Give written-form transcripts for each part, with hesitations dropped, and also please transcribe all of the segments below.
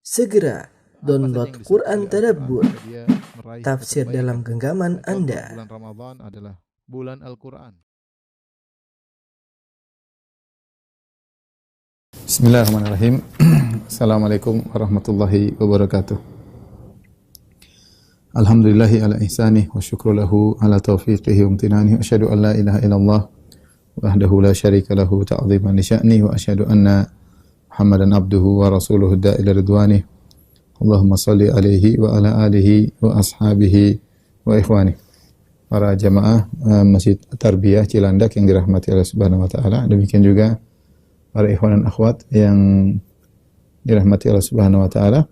Segera download yang Quran disebut Tadabbur, Al-Quran, dia meraih tafsir kebaikan. dalam genggaman Kita tahu bahwa Anda. bulan Ramadan adalah bulan Al-Quran. Bismillahirrahmanirrahim. Assalamualaikum warahmatullahi wabarakatuh. Alhamdulillahi ala ihsanih wa syukru lahu ala taufiqihi wa amtinani. Asyhadu an la ilaha illallah wahdahu la syarika lahu ta'ziman li sya'ni wa asyhadu anna Muhammadan abduhu wa rasuluhu da'ila ridwanih. Allahumma salli alaihi wa ala alihi wa ashabihi wa ikhwani. Para jamaah Masjid Tarbiyah Cilandak yang dirahmati Allah Subhanahu wa taala. Demikian juga para ikhwan dan akhwat yang dirahmati Allah Subhanahu wa taala.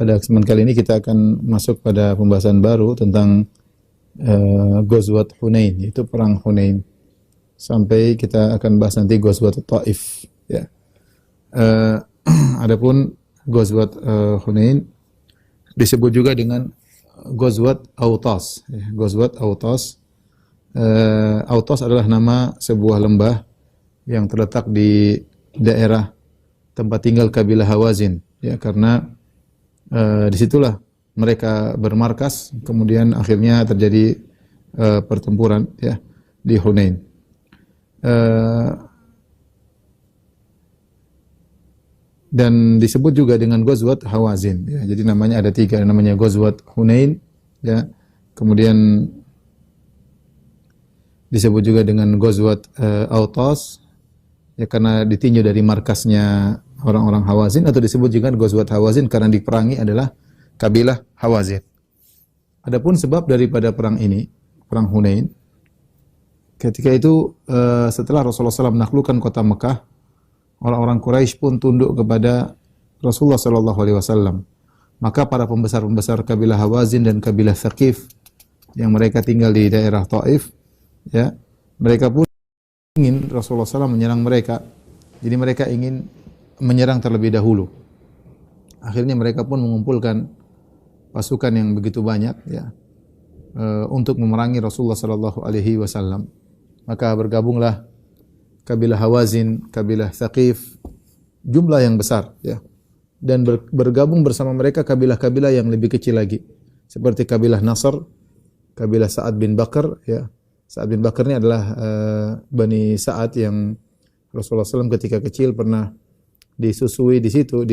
Pada kesempatan kali ini kita akan masuk pada pembahasan baru tentang Ghazwat Hunain, yaitu perang Hunain. Sampai kita akan bahas nanti Ghazwat Taif, ya. Adapun Ghazwat Hunain disebut juga dengan Ghazwat Autas, ya. Ghazwat Autas. Autas adalah nama sebuah lembah yang terletak di daerah tempat tinggal kabilah Hawazin, ya, karena disitulah mereka bermarkas, kemudian akhirnya terjadi pertempuran, ya, di Hunain. Dan disebut juga dengan Ghazwat Hawazin, ya. Jadi namanya ada tiga, namanya Ghazwat Hunain, ya. Kemudian disebut juga dengan Ghazwat Autas, ya, karena ditinjau dari markasnya orang-orang Hawazin, atau disebut juga Ghazwat Hawazin karena diperangi adalah kabilah Hawazin. Adapun sebab daripada perang ini, perang Hunain, ketika itu setelah Rasulullah SAW menaklukkan kota Mekah, orang-orang Quraisy pun tunduk kepada Rasulullah SAW. Maka para pembesar-pembesar kabilah Hawazin dan kabilah Thaqif yang mereka tinggal di daerah Taif, ya, mereka pun ingin Rasulullah SAW menyerang mereka. Jadi mereka ingin menyerang terlebih dahulu. Akhirnya mereka pun mengumpulkan pasukan yang begitu banyak, ya, untuk memerangi Rasulullah SAW. Maka bergabunglah kabilah Hawazin, kabilah Thaqif, jumlah yang besar, ya. Dan bergabung bersama mereka kabilah-kabilah yang lebih kecil lagi, seperti kabilah Nasr, kabilah Sa'ad bin Bakar, ya. Sa'ad bin Bakar ini adalah Bani Sa'ad yang Rasulullah SAW ketika kecil pernah disusui di situ,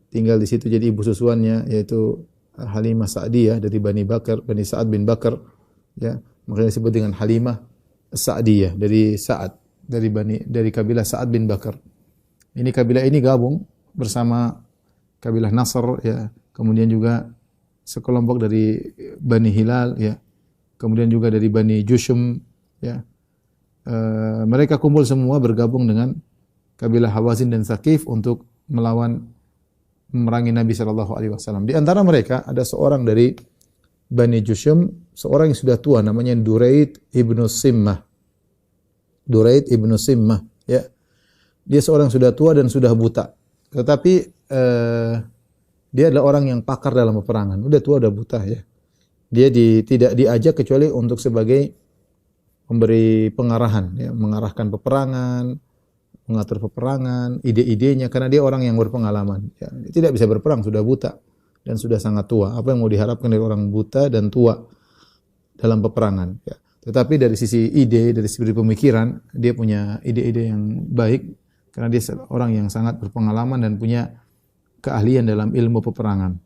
tinggal di situ jadi ibu susuannya, yaitu Halimah Sa'diyah dari Bani Bakar, Bani Sa'ad bin Bakar, ya. Makanya disebut dengan Halimah Sa'diyah dari Sa'ad, dari kabilah Sa'ad bin Bakar. Ini kabilah ini gabung bersama kabilah Nasr, ya. Kemudian juga sekelompok dari Bani Hilal, ya. Kemudian juga dari Bani Jushum, ya. Mereka kumpul semua bergabung dengan kabilah Hawazin dan Thaqif untuk memerangi Nabi SAW. Di antara mereka ada seorang dari Bani Jushum, seorang yang sudah tua, namanya Duraid ibnu Simmah. Duraid ibnu Simmah, ya. Dia seorang yang sudah tua dan sudah buta. Tetapi dia adalah orang yang pakar dalam peperangan. Udah tua, udah buta, ya. Dia tidak diajak kecuali untuk sebagai pemberi pengarahan, ya, mengarahkan peperangan, mengatur peperangan, ide-idenya, karena dia orang yang berpengalaman, ya. Dia tidak bisa berperang, sudah buta dan sudah sangat tua. Apa yang mau diharapkan dari orang buta dan tua dalam peperangan, ya. Tetapi dari sisi ide, dari sisi pemikiran, dia punya ide-ide yang baik karena dia orang yang sangat berpengalaman dan punya keahlian dalam ilmu peperangan.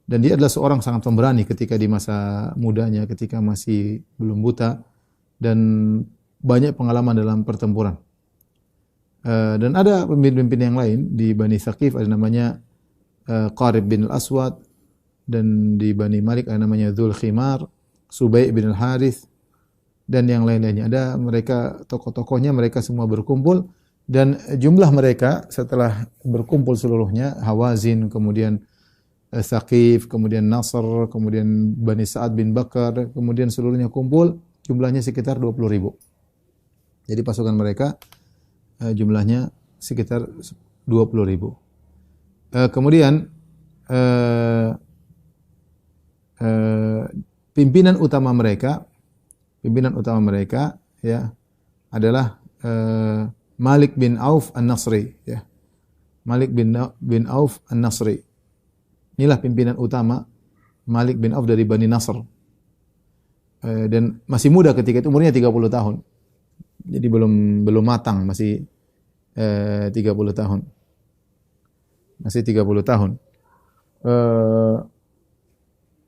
Dan dia adalah seorang sangat pemberani ketika di masa mudanya, ketika masih belum buta dan banyak pengalaman dalam pertempuran. Dan ada pemimpin-pemimpin yang lain di Bani Thaqif, ada namanya Qarib bin al-Aswad, dan di Bani Malik ada namanya Dzul Khimar, Subay bin al-Harith, dan yang lain-lainnya. Ada mereka, tokoh-tokohnya, mereka semua berkumpul, dan jumlah mereka setelah berkumpul seluruhnya, Hawazin, kemudian Thaqif, kemudian Nasr, kemudian Bani Sa'ad bin Bakar, kemudian seluruhnya kumpul, jumlahnya sekitar 20.000. Jadi pasukan mereka jumlahnya sekitar 20.000. Kemudian pimpinan utama mereka, ya, adalah Malik bin Auf An-Nasri, ya. Malik bin Auf An-Nasri. Inilah pimpinan utama Malik bin Auf dari Bani Nasr. Dan masih muda ketika itu, umurnya 30 tahun. Jadi belum matang, masih 30 tahun. Masih 30 tahun.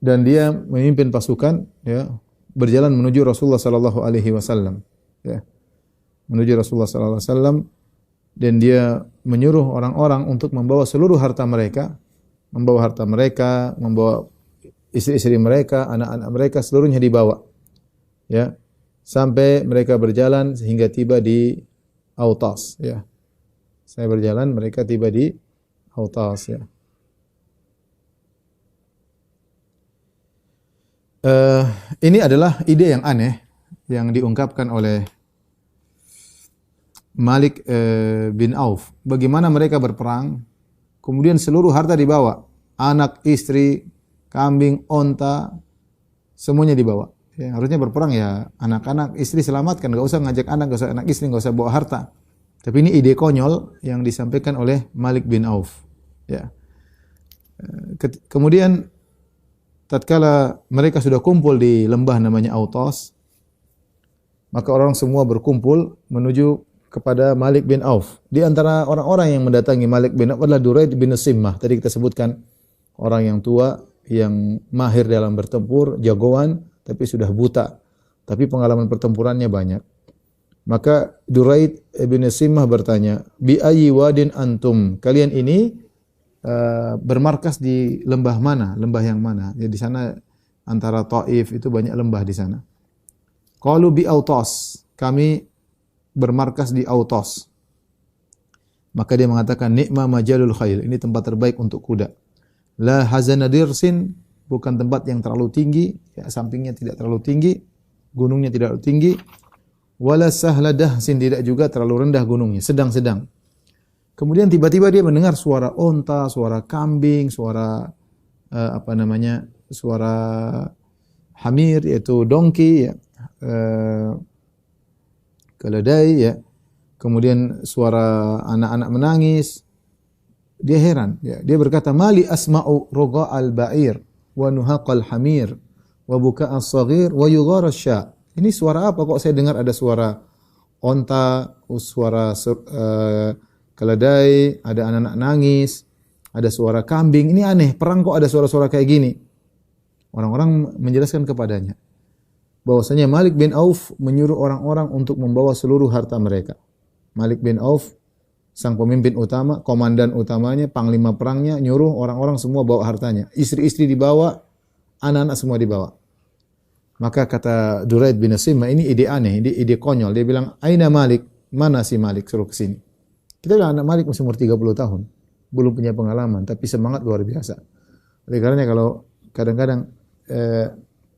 Dan dia memimpin pasukan, ya, berjalan menuju Rasulullah sallallahu alaihi wasallam, ya. Menuju Rasulullah sallallahu alaihi wasallam, dan dia menyuruh orang-orang untuk membawa seluruh harta mereka, membawa istri-istri mereka, anak-anak mereka, seluruhnya dibawa. Ya. Sampai mereka berjalan sehingga tiba di Autas, ya. Saya berjalan, mereka tiba di Autas, ya. Ini adalah ide yang aneh yang diungkapkan oleh Malik bin Auf. Bagaimana mereka berperang, kemudian seluruh harta dibawa, anak, istri, kambing, onta, semuanya dibawa. Ya, harusnya berperang ya anak-anak, istri selamatkan, enggak usah ngajak anak, enggak usah anak istri, enggak usah bawa harta. Tapi ini ide konyol yang disampaikan oleh Malik bin Auf. Ya. Kemudian tatkala mereka sudah kumpul di lembah namanya Autas, maka orang semua berkumpul menuju kepada Malik bin Auf. Di antara orang-orang yang mendatangi Malik bin Auf adalah Duraid bin Simmah. Tadi kita sebutkan orang yang tua, yang mahir dalam bertempur, jagoan, tapi sudah buta. Tapi pengalaman pertempurannya banyak. Maka Duraid bin Simmah bertanya, "Bi ayyi wadin antum?" Kalian ini bermarkas di lembah mana? Lembah yang mana? Ya, di sana antara Taif itu banyak lembah di sana. Qalu bi Autas. Kami bermarkas di Autas. Maka dia mengatakan, "Ni'ma majalul khail." Ini tempat terbaik untuk kuda. La hazana dirsin, bukan tempat yang terlalu tinggi, ya, sampingnya tidak terlalu tinggi, gunungnya tidak terlalu tinggi. Wala sahla dahsin, tidak juga terlalu rendah gunungnya, sedang-sedang. Kemudian tiba-tiba dia mendengar suara onta, suara kambing, suara suara hamir, yaitu donkey, ya, keledai, ya. Kemudian suara anak-anak menangis. Dia heran, ya. Dia berkata, "Mali asma'u roga al-ba'ir wa nuhaqal hamir wa buka as-saghir wa yughar asy-sya." Ini suara apa? Kok saya dengar ada suara onta, suara keledai, ada anak-anak nangis, ada suara kambing. Ini aneh, perang kok ada suara-suara kayak gini. Orang-orang menjelaskan kepadanya bahwasanya Malik bin Auf menyuruh orang-orang untuk membawa seluruh harta mereka. Malik bin Auf, sang pemimpin utama, komandan utamanya, panglima perangnya, nyuruh orang-orang semua bawa hartanya. Istri-istri dibawa, anak-anak semua dibawa. Maka kata Duraid bin Simmah, ini ide aneh, ide konyol. Dia bilang, "Aina Malik?" Mana si Malik? Suruh ke sini. Kita bilang anak Malik masih umur 30 tahun. Belum punya pengalaman, tapi semangat luar biasa. Oleh karenanya kalau kadang-kadang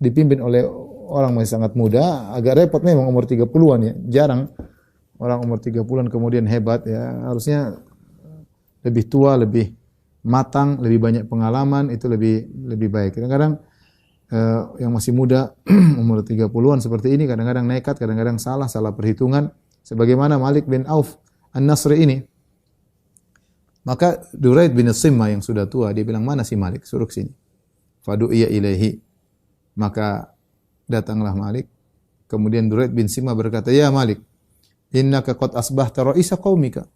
dipimpin oleh orang masih sangat muda, agak repot memang umur 30-an, ya. Jarang orang umur 30-an kemudian hebat, ya. Harusnya lebih tua, lebih matang, lebih banyak pengalaman, itu lebih baik. Kadang-kadang yang masih muda umur 30-an seperti ini kadang-kadang nekat, kadang-kadang salah perhitungan, sebagaimana Malik bin Auf An-Nasri ini. Maka Duraid bin Simmah yang sudah tua, dia bilang, "Mana si Malik? Suruh ke sini." Fadu'iya ilaihi. Maka datanglah Malik. Kemudian Duraid bin Simmah berkata, "Ya Malik, innaka qad asbahta ra'isa qaumika."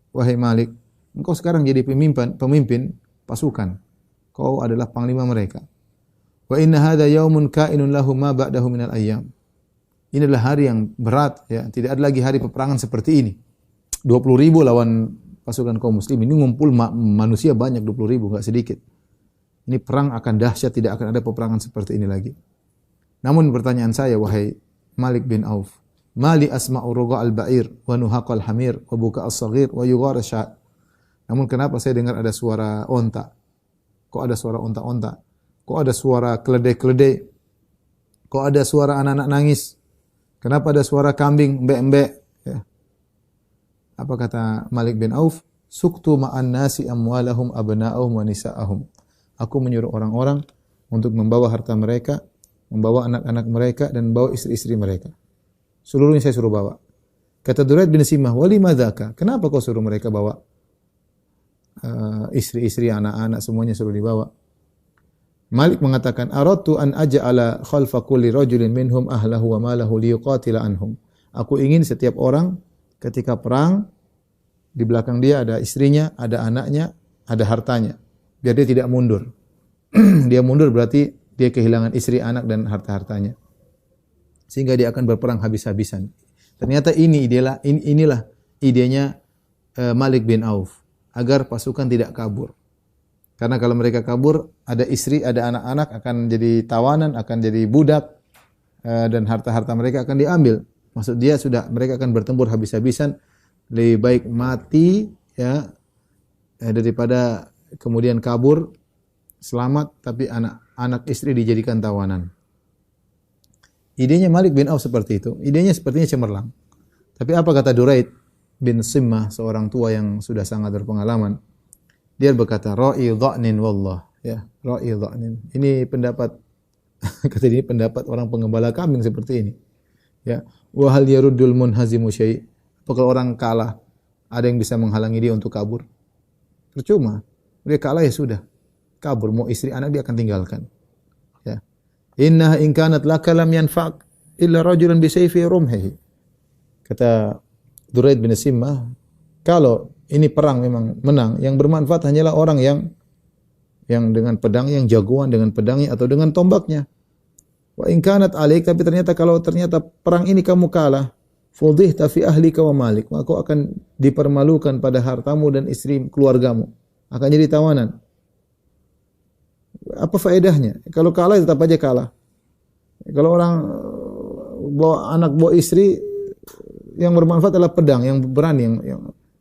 Wahai Malik, engkau sekarang jadi pemimpin pasukan. Kau adalah panglima mereka. Wa inna hadha yaumun kainun lahu ma ba'dahu minal ayyam. Ini adalah hari yang berat, ya. Tidak ada lagi hari peperangan seperti ini. 20.000 lawan pasukan kaum muslim. Ini ngumpul manusia banyak, 20.000, enggak sedikit. Ini perang akan dahsyat, tidak akan ada peperangan seperti ini lagi. Namun pertanyaan saya, wahai Malik bin Auf, mali asma'u roga al-ba'ir wa nuhaqal hamir wa buka as-saghir wa yughar asy-sya'. Namun kenapa saya dengar ada suara onta? Kok ada suara onta-onta? Kok ada suara keledai-keledai? Kok ada suara anak-anak nangis? Kenapa ada suara kambing, mbek-mbek? Ya. Apa kata Malik bin Auf? Suktu ma'an nasi amwalahum abna'ahum wa nisa'ahum. Aku menyuruh orang-orang untuk membawa harta mereka, membawa anak-anak mereka, dan membawa istri-istri mereka. Seluruhnya saya suruh bawa. Kata Duraid bin Simmah, "Wali madzaka?" Kenapa kau suruh mereka bawa? istri-istri, anak-anak semuanya suruh dibawa. Malik mengatakan, "Aradtu an aj'ala khalfa kulli rajulin minhum ahlahu wa malahu liyuqatila anhum." Aku ingin setiap orang ketika perang di belakang dia ada istrinya, ada anaknya, ada hartanya, biar dia tidak mundur. Dia mundur berarti dia kehilangan istri, anak dan harta-hartanya. Sehingga dia akan berperang habis-habisan. Ternyata inilah idenya Malik bin Auf agar pasukan tidak kabur. Karena kalau mereka kabur, ada istri, ada anak-anak akan jadi tawanan, akan jadi budak, dan harta-harta mereka akan diambil. Maksud dia mereka akan bertempur habis-habisan, lebih baik mati ya daripada kemudian kabur selamat tapi anak istri dijadikan tawanan. Idenya Malik bin Auf seperti itu. Idenya sepertinya cemerlang. Tapi apa kata Duraid bin Simmah, seorang tua yang sudah sangat berpengalaman? Dia berkata, "Ra'i dha'nin wallah." Ya, ra'i dha'nin. Ini pendapat kata dia pendapat orang pengembala kambing seperti ini. Ya, wa hal yaruddul munhazimu syai'. Apakah orang kalah ada yang bisa menghalangi dia untuk kabur? Percuma. Dia kalah ya sudah. Kabur, mau istri anak dia akan tinggalkan. Ya. Inna in kanat laka lam yanfa'k illa rajulan bi sayfi rumhihi. Kata Duraid bin Simmah, kalau ini perang memang menang, yang bermanfaat hanyalah orang yang dengan pedang, yang jagoan dengan pedangnya atau dengan tombaknya. Wa in kanat alaik, tapi kalau ternyata perang ini kamu kalah, fudhihta fi ahlika wa malik, maka kau akan dipermalukan pada hartamu dan istri keluargamu, akan jadi tawanan. Apa faedahnya? Kalau kalah tetap aja kalah. Kalau orang bawa anak, bawa istri, yang bermanfaat adalah pedang, yang berani,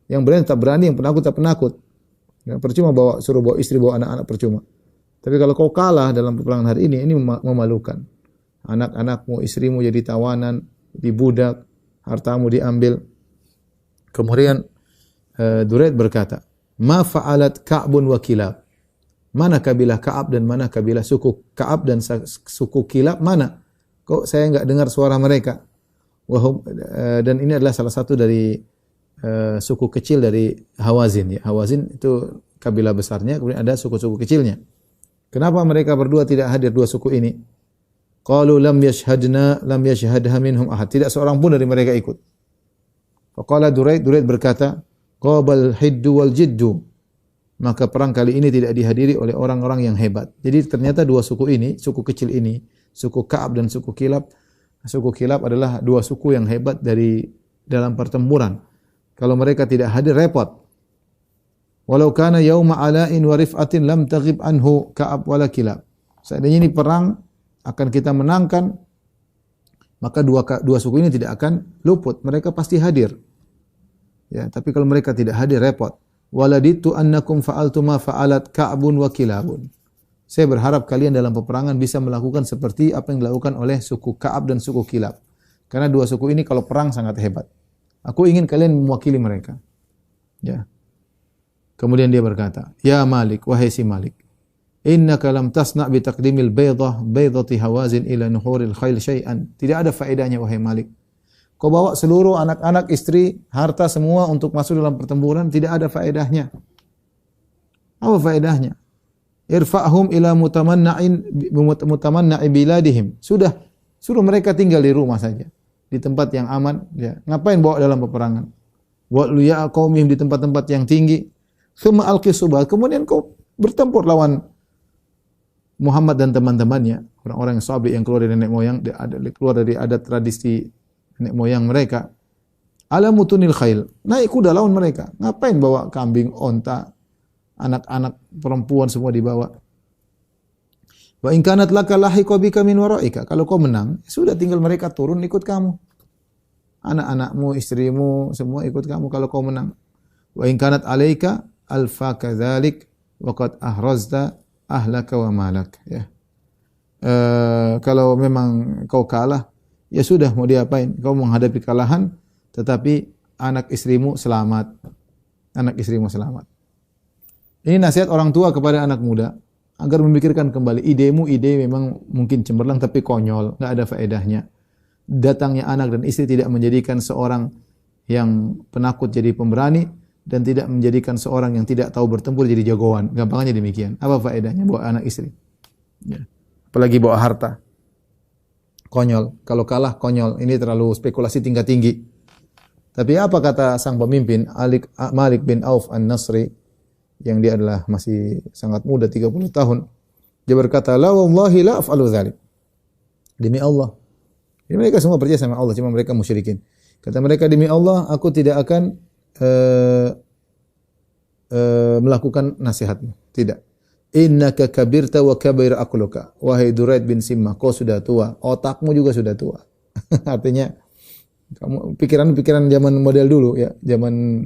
yang berani tetap berani, yang penakut tetap penakut. Ya, percuma suruh bawa istri, bawa anak-anak, percuma. Tapi kalau kau kalah dalam peperangan hari ini memalukan. Anak-anakmu, istrimu jadi tawanan, dibudak, hartamu diambil. Kemudian Duraid berkata, "Ma fa'alat Ka'bun wa Kilab." Mana kabilah Ka'ab dan mana kabilah suku Ka'ab dan suku Kilab, mana? Kok saya enggak dengar suara mereka? Dan ini adalah salah satu dari suku kecil dari Hawazin. Ya. Hawazin itu kabilah besarnya, kemudian ada suku-suku kecilnya. Kenapa mereka berdua tidak hadir, dua suku ini? Qalu lam yashhadha minhum ahad. Tidak seorang pun dari mereka ikut. Faqala Duraid berkata, qabal hiddu wal jiddu. Maka perang kali ini tidak dihadiri oleh orang-orang yang hebat. Jadi ternyata dua suku ini, suku kecil ini, suku Ka'ab dan suku Kilab. Suku Kilab adalah dua suku yang hebat dalam pertempuran. Kalau mereka tidak hadir, repot. Walau kana yauma ala'in wa rif'atin lam taghib anhu Ka'ab wala Kilab. Seandainya ini perang akan kita menangkan, maka dua suku ini tidak akan luput. Mereka pasti hadir. Ya, tapi kalau mereka tidak hadir, repot. Waladitu annakum fa'altu ma fa'alat Ka'bun wa Kilabun. Saya berharap kalian dalam peperangan bisa melakukan seperti apa yang dilakukan oleh suku Ka'ab dan suku Kilab. Karena dua suku ini kalau perang sangat hebat. Aku ingin kalian mewakili mereka. Ya. Kemudian dia berkata, "Ya Malik, wahai si Malik, innaka lam tasna' bi taqdimil baydati Hawazin ila nuhuril khail syai'an." Tidak ada faedahnya wahai Malik. Kau bawa seluruh anak-anak, istri, harta semua untuk masuk dalam pertempuran, tidak ada faedahnya. Apa faedahnya? Irfa'hum ila mutamanna'i biladihim. Sudah, suruh mereka tinggal di rumah saja, di tempat yang aman. Ya. Ngapain bawa dalam peperangan? Wa liya qaumihim di tempat-tempat yang tinggi. Tsumma alqi subah. Kemudian kau bertempur lawan Muhammad dan teman-temannya, orang-orang yang sahabat yang keluar dari nenek moyang, keluar dari adat tradisi nenek moyang mereka. Ala mutunil khail. Naik kuda lawan mereka. Ngapain bawa kambing, onta, anak-anak perempuan semua dibawa. Wa in kanat laka lahiqa bika min waraika. Kalau kau menang, sudah tinggal mereka turun ikut kamu. Anak-anakmu, istrimu semua ikut kamu kalau kau menang. Wa in kanat alaika alfa kadzalik wa qad ahrazta ahlaka wa malak, ya. Kalau memang kau kalah, ya sudah, mau diapain? Kau menghadapi kekalahan, tetapi anak istrimu selamat. Anak istrimu selamat. Ini nasihat orang tua kepada anak muda, agar memikirkan kembali. Ide memang mungkin cemerlang, tapi konyol, nggak ada faedahnya. Datangnya anak dan istri tidak menjadikan seorang yang penakut jadi pemberani, dan tidak menjadikan seorang yang tidak tahu bertempur jadi jagoan. Gampangnya demikian. Apa faedahnya bawa anak istri? Ya. Apalagi bawa harta. Konyol. Kalau kalah konyol. Ini terlalu spekulasi tingkat tinggi. Tapi apa kata sang pemimpin Malik bin Auf An-Nasri yang dia adalah masih sangat muda 30 tahun. Dia berkata, "La wallahi la af'alu dzalik." Demi Allah. Jadi mereka semua percaya sama Allah, cuma mereka musyrikin. Kata mereka, demi Allah, aku tidak akan melakukan nasihatmu. Tidak. Innaka kabirta wa kabir aqluka. Wahai Duraid bin Simmah, kau sudah tua, otakmu juga sudah tua. Artinya kamu pikiran-pikiran zaman model dulu ya, zaman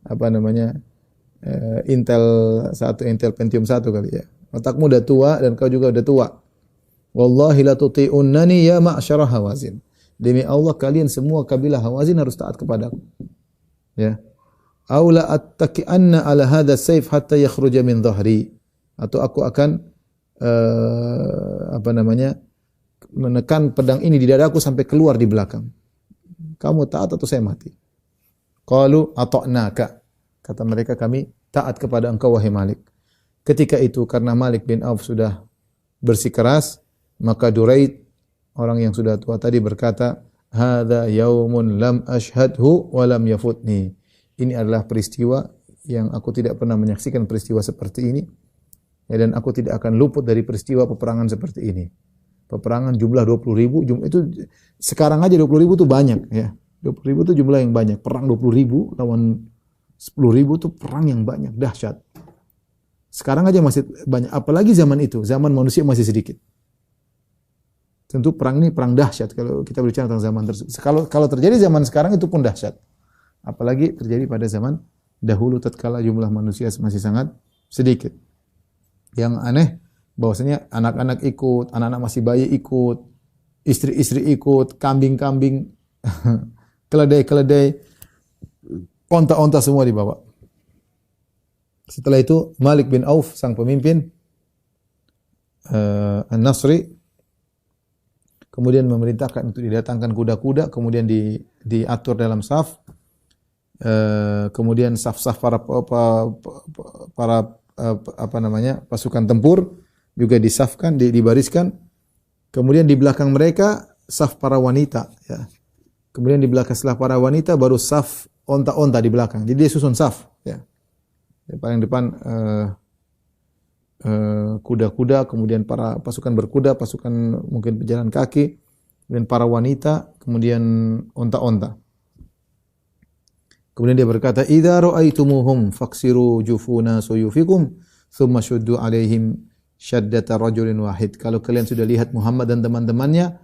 apa namanya? Intel Pentium 1 kali ya. Otakmu udah tua dan kau juga udah tua. Wallahi la tuti'unnani ya ma'syara Hawazin. Demi Allah kalian semua kabilah Hawazin harus taat kepadaku. Ya. Aula attaki'anna ala hadha sayf hatta yakhruja min dhahri. Atau aku akan menekan pedang ini di dadaku sampai keluar di belakang. Kamu taat atau saya mati? Qalu ata'naka. Kata mereka, kami taat kepada engkau wahai Malik. Ketika itu karena Malik bin Auf sudah bersikeras, maka Duraid, orang yang sudah tua tadi berkata, "Hadza yaumun lam ashhadhu wa lam yafutni." Ini adalah peristiwa yang aku tidak pernah menyaksikan peristiwa seperti ini. Ya, dan aku tidak akan luput dari peristiwa peperangan seperti ini. Peperangan jumlah 20.000, itu sekarang aja 20.000 itu banyak ya. 20.000 itu jumlah yang banyak. Perang 20.000 lawan 10.000 itu perang yang banyak, dahsyat. Sekarang aja masih banyak, apalagi zaman itu, zaman manusia masih sedikit. Tentu perang ini perang dahsyat kalau kita berbicara tentang zaman tersebut. Kalau terjadi zaman sekarang itu pun dahsyat. Apalagi terjadi pada zaman dahulu tatkala jumlah manusia masih sangat sedikit. Yang aneh bahwasanya anak-anak ikut, anak-anak masih bayi ikut, istri-istri ikut, kambing-kambing, keledai-keledai, onta-onta semua dibawa. Setelah itu Malik bin Auf sang pemimpin An-Nasri kemudian memerintahkan untuk didatangkan kuda-kuda, kemudian diatur dalam saf, kemudian saf-saf para pasukan tempur juga disafkan, dibariskan, kemudian di belakang mereka saf para wanita, ya. Kemudian di belakang setelah para wanita baru saf onta-onta di belakang. Jadi dia susun saf, ya. Di paling depan kuda-kuda, kemudian para pasukan berkuda, pasukan mungkin pejalan kaki, dan para wanita, kemudian onta-onta. Kemudian dia berkata, "Idza ra'aitumuhum faksiru jufuna suyufikum, thumma shuddu 'alaihim syaddata rajulin wahid." Kalau kalian sudah lihat Muhammad dan teman-temannya,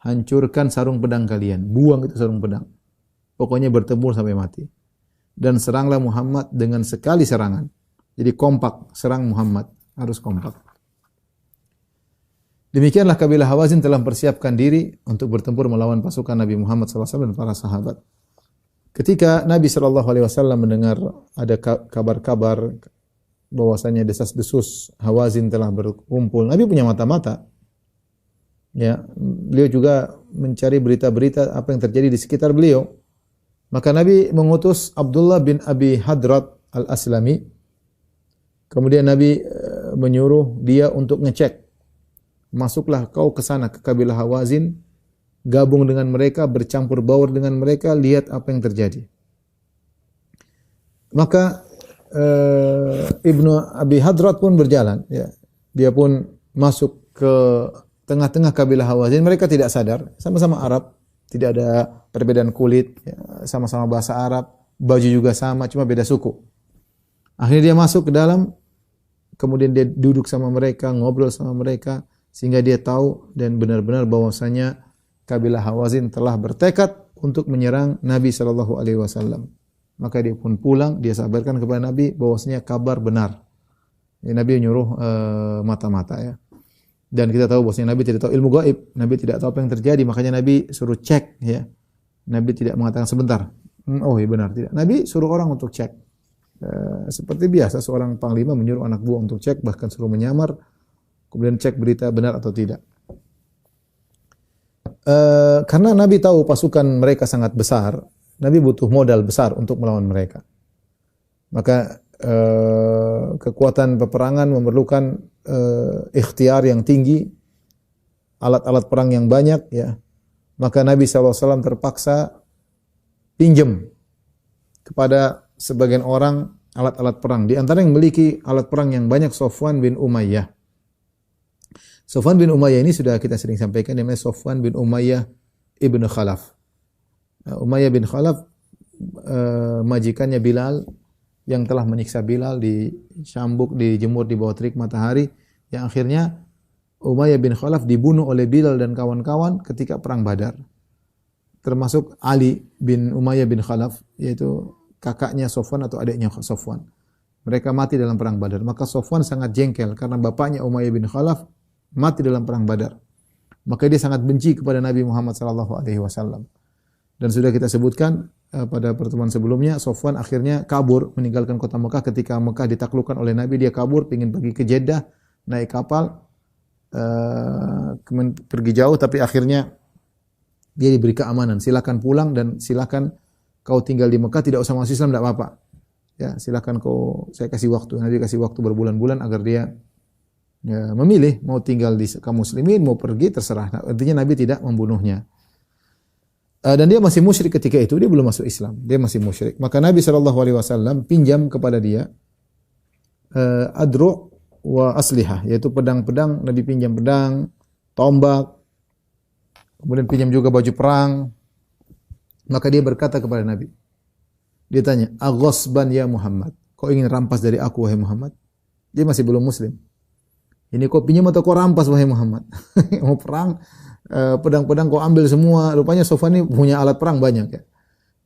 hancurkan sarung pedang kalian, buang itu sarung pedang. Pokoknya bertempur sampai mati. Dan seranglah Muhammad dengan sekali serangan. Jadi kompak, serang Muhammad. Harus kompak. Demikianlah kabilah Hawazin telah mempersiapkan diri untuk bertempur melawan pasukan Nabi Muhammad SAW dan para sahabat. Ketika Nabi SAW mendengar ada kabar-kabar bahwasanya desas-desus Hawazin telah berkumpul, Nabi punya mata-mata. Ya, beliau juga mencari berita-berita apa yang terjadi di sekitar beliau. Maka Nabi mengutus Abdullah bin Abi Hadrat Al-Aslami. Kemudian Nabi menyuruh dia untuk ngecek. Masuklah kau ke sana, ke kabilah Hawazin, gabung dengan mereka, bercampur baur dengan mereka, lihat apa yang terjadi. Maka Ibnu Abi Hadrat pun berjalan, ya. Dia pun masuk ke tengah-tengah kabilah Hawazin. Mereka tidak sadar, sama-sama Arab, tidak ada perbedaan kulit, ya. Sama-sama bahasa Arab, baju juga sama, cuma beda suku. Akhirnya dia masuk ke dalam, kemudian dia duduk sama mereka, ngobrol sama mereka, sehingga dia tahu dan benar-benar bahwasanya kabilah Hawazin telah bertekad untuk menyerang Nabi SAW. Maka dia pun pulang, dia sabarkan kepada Nabi bahwasanya kabar benar. Ya, Nabi menyuruh mata-mata, ya. Dan kita tahu bahwasanya Nabi tidak tahu ilmu gaib, Nabi tidak tahu apa yang terjadi, makanya Nabi suruh cek, ya. Nabi tidak mengatakan sebentar. Oh iya benar, tidak. Nabi suruh orang untuk cek. Seperti biasa seorang panglima menyuruh anak buah untuk cek, bahkan suruh menyamar, kemudian cek berita benar atau tidak. Karena Nabi tahu pasukan mereka sangat besar, Nabi butuh modal besar untuk melawan mereka. Maka kekuatan peperangan memerlukan ikhtiar yang tinggi, alat-alat perang yang banyak, ya. Maka Nabi SAW terpaksa pinjam kepada sebagian orang alat-alat perang. Di antara yang memiliki alat perang yang banyak Safwan bin Umayyah. Safwan bin Umayyah ini sudah kita sering sampaikan, namanya Safwan bin Umayyah ibnu Khalaf. Umayyah bin Khalaf majikannya Bilal yang telah menyiksa Bilal, dicambuk, dijemur di bawah terik matahari, yang akhirnya Umayyah bin Khalaf dibunuh oleh Bilal dan kawan-kawan ketika perang Badar. Termasuk Ali bin Umayyah bin Khalaf, yaitu kakaknya Safwan atau adiknya Safwan. Mereka mati dalam perang Badar. Maka Safwan sangat jengkel karena bapaknya Umayyah bin Khalaf mati dalam perang Badar. Maka dia sangat benci kepada Nabi Muhammad SAW. Dan sudah kita sebutkan pada pertemuan sebelumnya, Safwan akhirnya kabur meninggalkan kota Mekah ketika Mekah ditaklukkan oleh Nabi. Dia kabur, ingin pergi ke Jeddah, naik kapal, pergi jauh, tapi akhirnya dia diberi keamanan. Silakan pulang dan silakan kau tinggal di Mekah, tidak usah masuk Islam, tidak apa-apa. Ya, silakan saya kasih waktu. Nabi kasih waktu berbulan-bulan agar dia memilih mau tinggal di kaum muslimin, mau pergi, terserah. Nah, intinya Nabi tidak membunuhnya. Dan dia masih musyrik ketika itu, dia belum masuk Islam, dia masih musyrik. Maka Nabi SAW pinjam kepada dia adru' wa aslihah, yaitu pedang-pedang. Nabi pinjam pedang, tombak, kemudian pinjam juga baju perang. Maka dia berkata kepada Nabi, dia tanya, "Aghasban ya Muhammad, kau ingin rampas dari aku wahai Muhammad?" Dia masih belum muslim. Ini kau pinjam atau kau rampas wahai Muhammad? Mau perang, pedang-pedang kau ambil semua. Rupanya Safwan ini punya alat perang banyak, ya.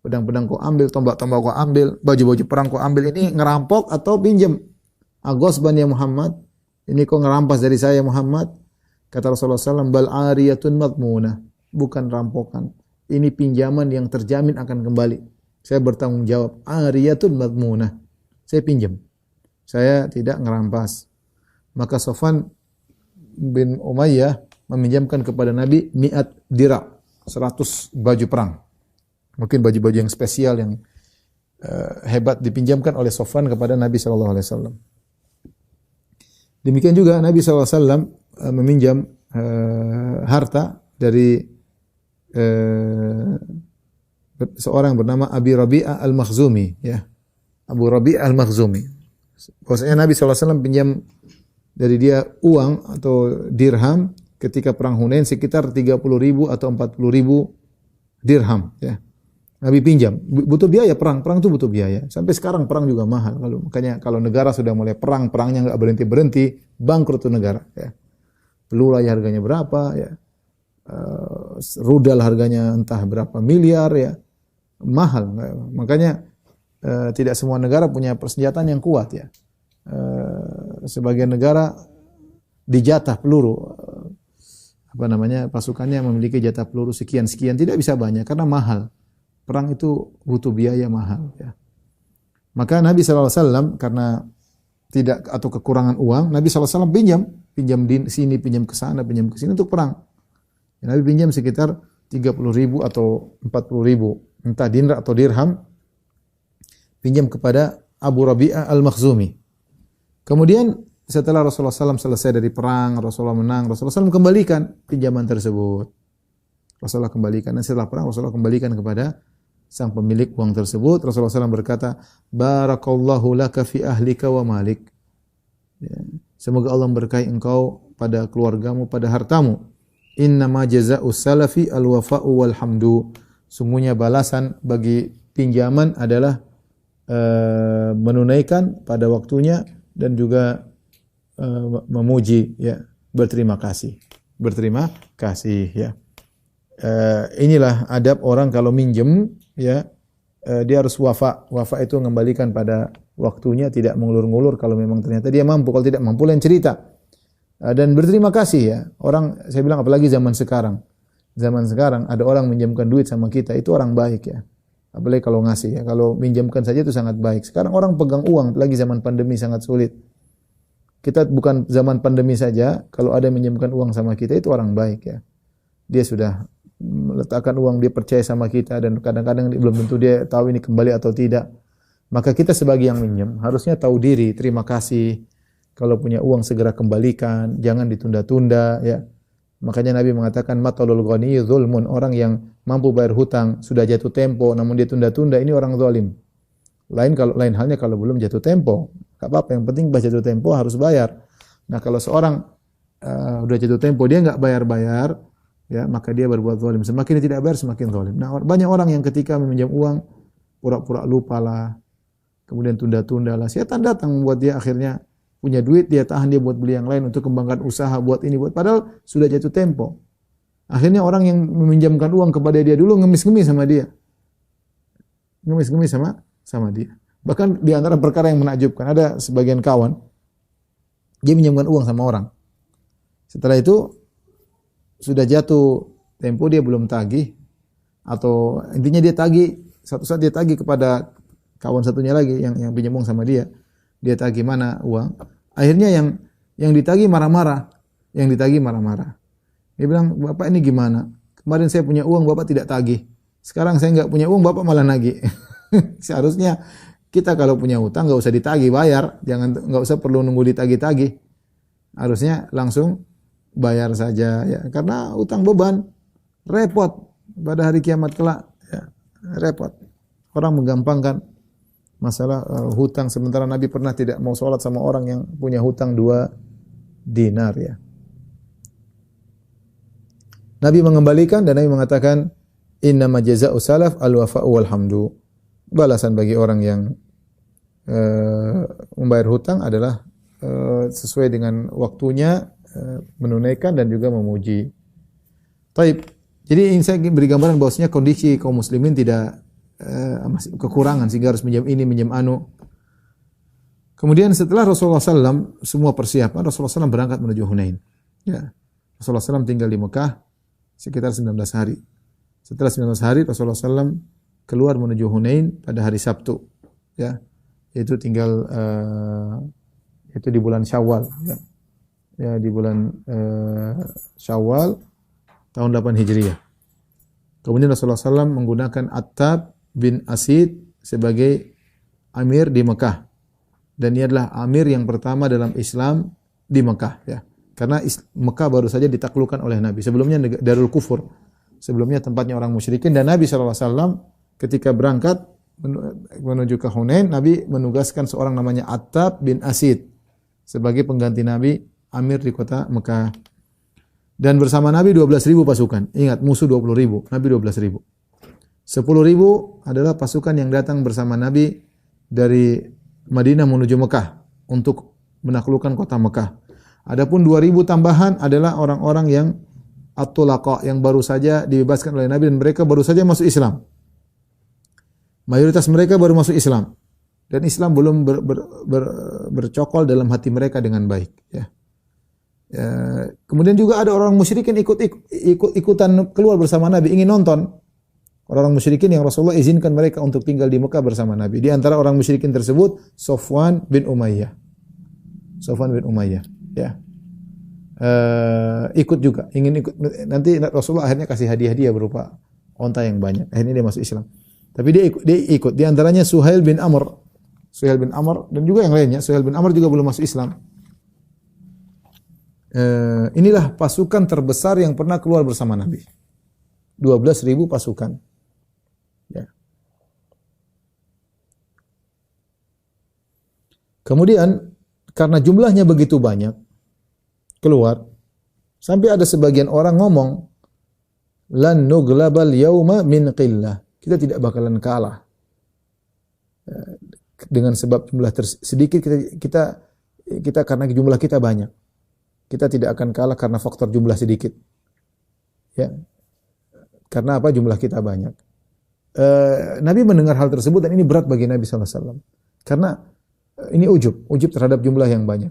Pedang-pedang kau ambil, tombak-tombak kau ambil, baju-baju perang kau ambil. Ini ngerampok atau pinjam? Aghasban ya Muhammad, ini kau ngerampas dari saya Muhammad? Kata Rasulullah SAW, bal ariyatun madmunah, bukan rampokan. Ini pinjaman yang terjamin akan kembali. Saya bertanggung jawab. Ariyatun madmunah, saya pinjam, saya tidak ngerampas. Maka Safwan bin Umayyah meminjamkan kepada Nabi 100 dira', 100 baju perang. Mungkin baju-baju yang spesial, yang hebat, dipinjamkan oleh Safwan kepada Nabi SAW. Demikian juga Nabi SAW meminjam harta dari seorang bernama Abi Rabi'ah al-Makhzumi, ya. Abu Rabi'ah al-Makhzumi. Bahwasanya Nabi SAW pinjam dari dia uang atau dirham ketika perang Hunain sekitar 30.000 atau 40.000 dirham, ya. Nabi pinjam, butuh biaya perang itu butuh biaya. Sampai sekarang perang juga mahal. Makanya kalau negara sudah mulai perangnya nggak berhenti, bangkrut tuh negara, ya. Peluru aja harganya berapa, ya. Rudal harganya entah berapa miliar, ya. Mahal. Makanya tidak semua negara punya persenjataan yang kuat, ya. Sebagian negara dijatah peluru, pasukannya memiliki jatah peluru sekian, tidak bisa banyak karena mahal. Perang itu butuh biaya mahal, ya. Maka Nabi SAW karena tidak atau kekurangan uang, Nabi SAW pinjam di sini, pinjam ke sana, pinjam ke sini untuk perang. Ya, Nabi pinjam sekitar 30.000 atau 40.000, entah dinar atau dirham, pinjam kepada Abu Rabi'ah al-Makhzumi. Kemudian setelah Rasulullah SAW selesai dari perang, Rasulullah menang, Rasulullah SAW kembalikan pinjaman tersebut. Rasulullah kembalikan, dan setelah perang Rasulullah kembalikan kepada sang pemilik uang tersebut. Rasulullah SAW berkata, barakallahu laka fi ahlika wa malik. Ya. Semoga Allah memberkahi engkau pada keluargamu, pada hartamu. Innama jazaa'us salafi al-wafa'u wal hamdu. Sungguhnya balasan bagi pinjaman adalah menunaikan pada waktunya dan juga memuji, ya, berterima kasih, ya. Inilah adab orang kalau minjem, ya, dia harus wafa itu mengembalikan pada waktunya, tidak mengulur-ngulur kalau memang ternyata dia mampu. Kalau tidak mampu, lain cerita. Dan berterima kasih, ya. Orang, saya bilang apalagi zaman sekarang ada orang minjamkan duit sama kita, itu orang baik, ya. Apalagi kalau ngasih, ya. Kalau minjamkan saja itu sangat baik. Sekarang orang pegang uang, apalagi zaman pandemi sangat sulit. Kita bukan zaman pandemi saja, kalau ada yang minjamkan uang sama kita itu orang baik, ya. Dia sudah meletakkan uang, dia percaya sama kita, dan kadang-kadang belum tentu dia tahu ini kembali atau tidak. Maka kita sebagai yang minjem harusnya tahu diri, terima kasih. Kalau punya uang segera kembalikan, jangan ditunda-tunda ya. Makanya Nabi mengatakan matalul ghani zulmun, orang yang mampu bayar hutang sudah jatuh tempo namun dia tunda-tunda, ini orang zalim. Lain halnya kalau belum jatuh tempo, enggak apa-apa, yang penting pas jatuh tempo harus bayar. Nah, kalau seorang udah jatuh tempo dia enggak bayar-bayar, ya maka dia berbuat zalim. Semakin dia tidak bayar semakin zalim. Nah, banyak orang yang ketika meminjam uang pura-pura lupa lah, kemudian tunda-tunda lah. Setan datang membuat dia akhirnya punya duit, dia tahan, dia buat beli yang lain untuk kembangkan usaha, buat ini, buat padahal sudah jatuh tempo. Akhirnya orang yang meminjamkan uang kepada dia dulu ngemis-ngemis sama dia. Ngemis-ngemis sama dia. Bahkan di antara perkara yang menakjubkan, ada sebagian kawan dia minjamkan uang sama orang. Setelah itu sudah jatuh tempo dia belum tagih, atau intinya dia tagih, satu saat dia tagih kepada kawan satunya lagi yang pinjam uang sama dia. Dia tagih mana uang? Akhirnya yang ditagih marah-marah. Yang ditagih marah-marah. Dia bilang, "Bapak ini gimana? Kemarin saya punya uang, Bapak tidak tagih. Sekarang saya enggak punya uang, Bapak malah nagih." Seharusnya kita kalau punya hutang enggak usah ditagih, bayar. Enggak usah perlu nunggu ditagih-tagih. Harusnya langsung bayar saja ya. Karena hutang beban, repot pada hari kiamat kelak ya. Repot. Orang menggampangkan masalah hutang, sementara Nabi pernah tidak mau sholat sama orang yang punya hutang 2 dinar ya. Nabi mengembalikan dan Nabi mengatakan innama jazaa'u salaf al-wafa'u wal hamdu. Balasan bagi orang yang membayar hutang adalah sesuai dengan waktunya, menunaikan dan juga memuji. Taib. Jadi ini saya beri gambaran bahwasanya kondisi kaum muslimin tidak masih kekurangan sehingga harus minjam ini, minjam anu. Kemudian setelah Rasulullah SAW semua persiapan, Rasulullah SAW berangkat menuju Hunain. Ya. Rasulullah SAW tinggal di Mekah sekitar 19 hari. Setelah 19 hari Rasulullah SAW keluar menuju Hunain pada hari Sabtu. Ya. Itu tinggal itu di bulan Syawal. Ya, ya di bulan Syawal tahun 8 Hijriah. Kemudian Rasulullah SAW menggunakan Attab bin Asid sebagai amir di Mekah. Dan ia adalah amir yang pertama dalam Islam di Mekah. Ya. Karena Mekah baru saja ditaklukkan oleh Nabi. Sebelumnya Darul Kufur. Sebelumnya tempatnya orang musyrikin. Dan Nabi SAW ketika berangkat menuju ke Hunain, Nabi menugaskan seorang namanya Attab bin Asid sebagai pengganti Nabi, amir di kota Mekah. Dan bersama Nabi 12.000 pasukan. Ingat, musuh 20.000, Nabi 12.000. 10.000 adalah pasukan yang datang bersama Nabi dari Madinah menuju Mekah untuk menaklukkan kota Mekah. Adapun 2.000 tambahan adalah orang-orang yang at-tulaqa, yang baru saja dibebaskan oleh Nabi dan mereka baru saja masuk Islam. Mayoritas mereka baru masuk Islam dan Islam belum bercokol dalam hati mereka dengan baik. Ya. Kemudian juga ada orang musyrikin ikutan keluar bersama Nabi, ingin nonton. Orang musyrikin yang Rasulullah izinkan mereka untuk tinggal di Mekah bersama Nabi. Di antara orang musyrikin tersebut Safwan bin Umayyah. Safwan bin Umayyah, ya. Ikut juga, ingin ikut. Nanti Rasulullah akhirnya kasih hadiah berupa onta yang banyak. Akhirnya dia masuk Islam. Tapi dia ikut. Di antaranya Suhail bin Amr. Suhail bin Amr dan juga yang lainnya. Suhail bin Amr juga belum masuk Islam. Inilah pasukan terbesar yang pernah keluar bersama Nabi. 12.000 pasukan. Ya. Kemudian karena jumlahnya begitu banyak keluar, sampai ada sebagian orang ngomong, lan nuglabal yauma min qillah. Kita tidak bakalan kalah. Dengan sebab jumlah sedikit, kita karena jumlah kita banyak. Kita tidak akan kalah karena faktor jumlah sedikit. Ya. Karena apa? Jumlah kita banyak. Nabi mendengar hal tersebut dan ini berat bagi Nabi SAW. Karena ini ujub terhadap jumlah yang banyak.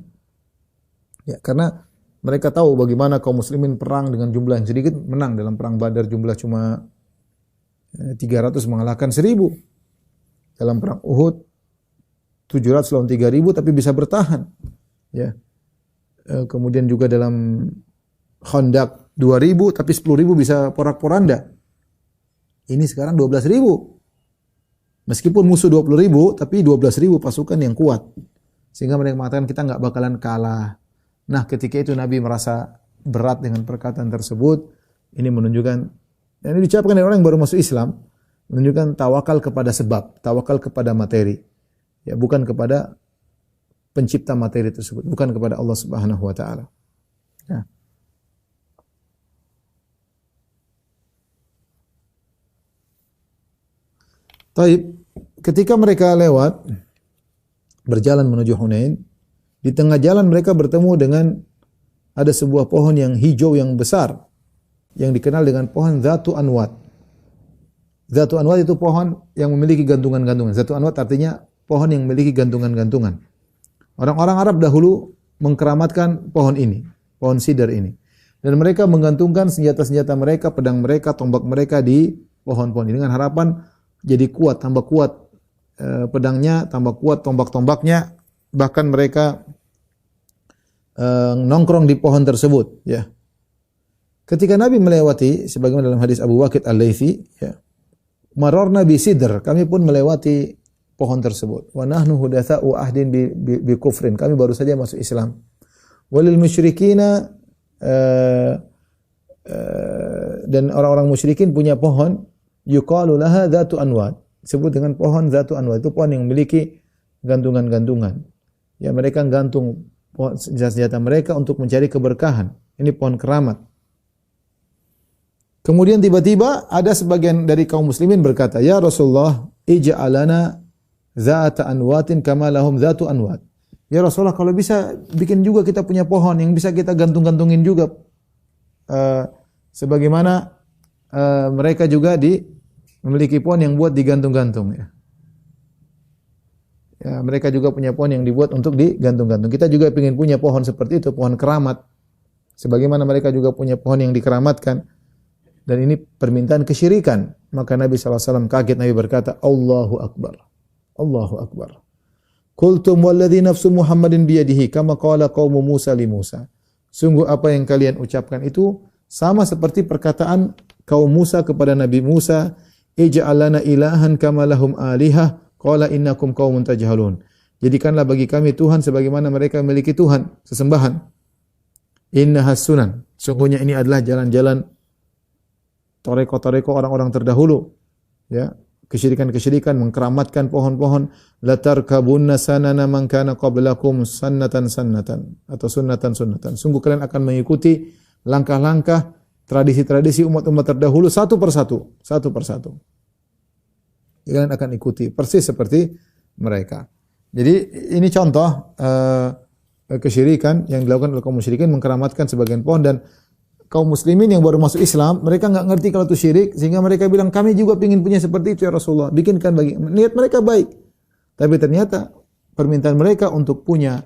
Ya, karena mereka tahu bagaimana kaum muslimin perang dengan jumlah yang sedikit, menang dalam perang Badar jumlah cuma 300 mengalahkan 1.000. Dalam perang Uhud 700 lawan 3.000 tapi bisa bertahan. Ya. Kemudian juga dalam Khandaq 2.000 tapi 10.000 bisa porak-poranda. Ini sekarang 12.000. Meskipun musuh 20.000, tapi 12.000 pasukan yang kuat. Sehingga mereka mengatakan kita nggak bakalan kalah. Nah, ketika itu Nabi merasa berat dengan perkataan tersebut. Ini menunjukkan, dan ini diucapkan oleh orang yang baru masuk Islam, menunjukkan tawakal kepada sebab, tawakal kepada materi. Ya, bukan kepada pencipta materi tersebut, bukan kepada Allah Subhanahu wa taala. Ya. Taib, ketika mereka lewat berjalan menuju Hunain, di tengah jalan mereka bertemu dengan ada sebuah pohon yang hijau yang besar yang dikenal dengan pohon Dzatu Anwat. Dzatu Anwat itu pohon yang memiliki gantungan-gantungan. Dzatu Anwat artinya pohon yang memiliki gantungan-gantungan. Orang-orang Arab dahulu mengkeramatkan pohon ini, pohon sidar ini. Dan mereka menggantungkan senjata-senjata mereka, pedang mereka, tombak mereka di pohon-pohon ini dengan harapan jadi kuat, tambah kuat pedangnya, tambah kuat tombak-tombaknya, bahkan mereka nongkrong di pohon tersebut, ya. Ketika Nabi melewati, sebagaimana dalam hadis Abu Waqid Al-Laitsi, ya, mararna bi sidr, kami pun melewati pohon tersebut. Wa nahnu hudatsa'u ahdin bi kufrin, kami baru saja masuk Islam. Walil musyrikina dan orang-orang musyrikin punya pohon yuqalu laha Dzatu Anwat, disebut dengan pohon Dzatu Anwat, itu pohon yang memiliki gantungan-gantungan. Ya, mereka gantung senjata mereka untuk mencari keberkahan. Ini pohon keramat. Kemudian tiba-tiba ada sebagian dari kaum muslimin berkata, "Ya Rasulullah, ij'alana dzata anwatin kama lahum dzatu anwat." Ya Rasulullah, kalau bisa bikin juga kita punya pohon yang bisa kita gantung-gantungin juga sebagaimana mereka juga memiliki pohon yang buat digantung-gantung, ya. Ya, mereka juga punya pohon yang dibuat untuk digantung-gantung. Kita juga ingin punya pohon seperti itu, pohon keramat. Sebagaimana mereka juga punya pohon yang dikeramatkan. Dan ini permintaan kesyirikan. Maka Nabi SAW kaget, Nabi berkata, Allahu Akbar. Allahu Akbar. Qultum walladhi nafsu Muhammadin biyadihi kama qala qaumu Musa li Musa. Sungguh apa yang kalian ucapkan itu sama seperti perkataan kaum Musa kepada Nabi Musa, ij'al lana ilahan kama lahum alihah qala innakum qaumun tajhalun. Jadikanlah bagi kami Tuhan sebagaimana mereka memiliki Tuhan, sesembahan. Innahas sunan. Sungguhnya ini adalah jalan-jalan toreko-toreko orang-orang terdahulu, ya, kesyirikan-kesyirikan, mengkeramatkan pohon-pohon. Latarkabunna sanana man kana qablakum sunnatan atau sunnatan. Sungguh kalian akan mengikuti langkah-langkah tradisi-tradisi umat-umat terdahulu satu persatu. Kalian akan ikuti persis seperti mereka. Jadi ini contoh kesyirikan yang dilakukan oleh kaum musyrikin, mengkeramatkan sebagian pohon. Dan kaum muslimin yang baru masuk Islam, mereka enggak ngerti kalau itu syirik, sehingga mereka bilang, kami juga ingin punya seperti itu ya Rasulullah. Bikinkan bagi, niat mereka baik. Tapi ternyata permintaan mereka untuk punya